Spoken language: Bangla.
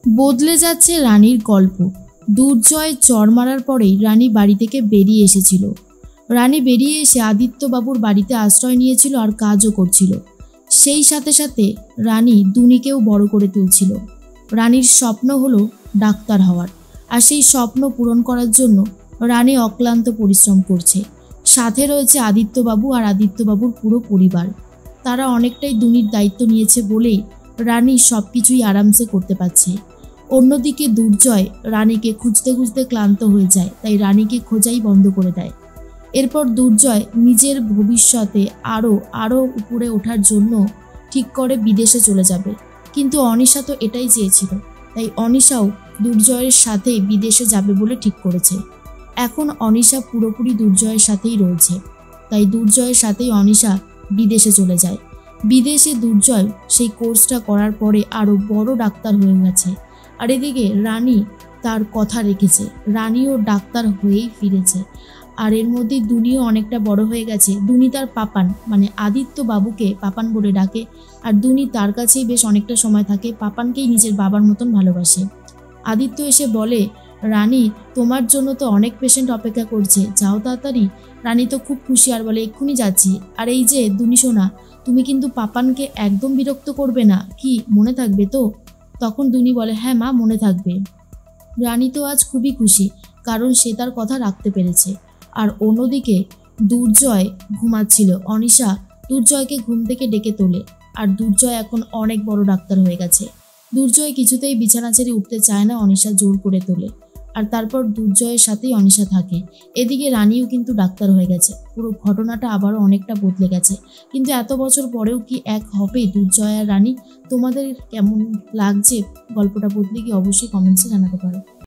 বদলে যাচ্ছে রানীর গল্প। দুর্জয় চর মারার পরেই রানী বাড়ি থেকে বেরিয়ে এসেছিল। রানী বেরিয়ে এসে আদিত্যবাবুর বাড়িতে আশ্রয় নিয়েছিল আর কাজও করছিল। সেই সাথে সাথে রানী দুনিকেও বড় করে তুলছিল। রানীর স্বপ্ন হলো ডাক্তার হওয়ার, আর সেই স্বপ্ন পূরণ করার জন্য রানী অক্লান্ত পরিশ্রম করছে। সাথে রয়েছে আদিত্যবাবু আর আদিত্যবাবুর পুরো পরিবার। তারা অনেকটাই দুনির দায়িত্ব নিয়েছে বলেই রানী সব কিছুই আরামসে করতে পারছে। অন্যদিকে দুর্জয় রানীকে খুঁজতে খুঁজতে ক্লান্ত হয়ে যায়, তাই রানীকে খোঁজাই বন্ধ করে দেয়। এরপর দুর্জয় নিজের ভবিষ্যতে আরও উপরে ওঠার জন্য ঠিক করে বিদেশে চলে যাবে। কিন্তু অনিশা তো এটাই চেয়েছিল, তাই অনিশাও দুর্জয়ের সাথেই বিদেশে যাবে বলে ঠিক করেছে। এখন অনিশা পুরোপুরি দুর্জয়ের সাথেই রয়েছে, তাই দুর্জয়ের সাথেই অনিশা বিদেশে চলে যায়। বিদেশে দুর্জয় সেই কোর্সটা করার পরে আরও বড় ডাক্তার হয়ে গেছে। আর এদিকে রানী তার কথা রেখেছে, রানীও ডাক্তার হয়েই ফিরেছে। আর এর মধ্যে দুনিও অনেকটা বড় হয়ে গেছে। দুনি তার পাপান মানে আদিত্য বাবুকে পাপান বলে ডাকে, আর দুনি তার কাছেই বেশ অনেকটা সময় থাকে, পাপানকেই নিজের বাবার মতন ভালোবাসে। আদিত্য এসে বলে, রানী তোমার জন্য তো অনেক পেশেন্ট অপেক্ষা করছে, যাও তাড়াতাড়ি। রানী তো খুব খুশি আর বলে, এক্ষুনি যাচ্ছি। আর এই যে দুনি সোনা, তুমি কিন্তু পাপানকে একদম বিরক্ত করবে না, কি মনে থাকবে তো? তখন দুনি বলে, হ্যাঁ মা, মনে থাকবে। রানী তো আজ খুবই খুশি, কারণ সে তার কথা রাখতে পেরেছে। আর অন্যদিকে দুর্জয় ঘুমাচ্ছিল। অনিশা দুর্জয়কে ঘুম থেকে ডেকে তোলে, আর দুর্জয় এখন অনেক বড় ডাক্তার হয়ে গেছে। দুর্জয় কিছুতেই বিছানা ছেড়ে উঠতে চায় না, অনিশা জোর করে তোলে। আর তারপর দুর্জয়ের সাথেই অনিশা থাকে। এদিকে রানীও কিন্তু ডাক্তার হয়ে গেছে। পুরো ঘটনাটা আবারও অনেকটা বদলে গেছে। কিন্তু এত বছর পরেও কি এক হবে দুর্জয় আর রানী? তোমাদের কেমন লাগছে গল্পটা বদলে? কি অবশ্যই কমেন্টসে জানাতে পারো।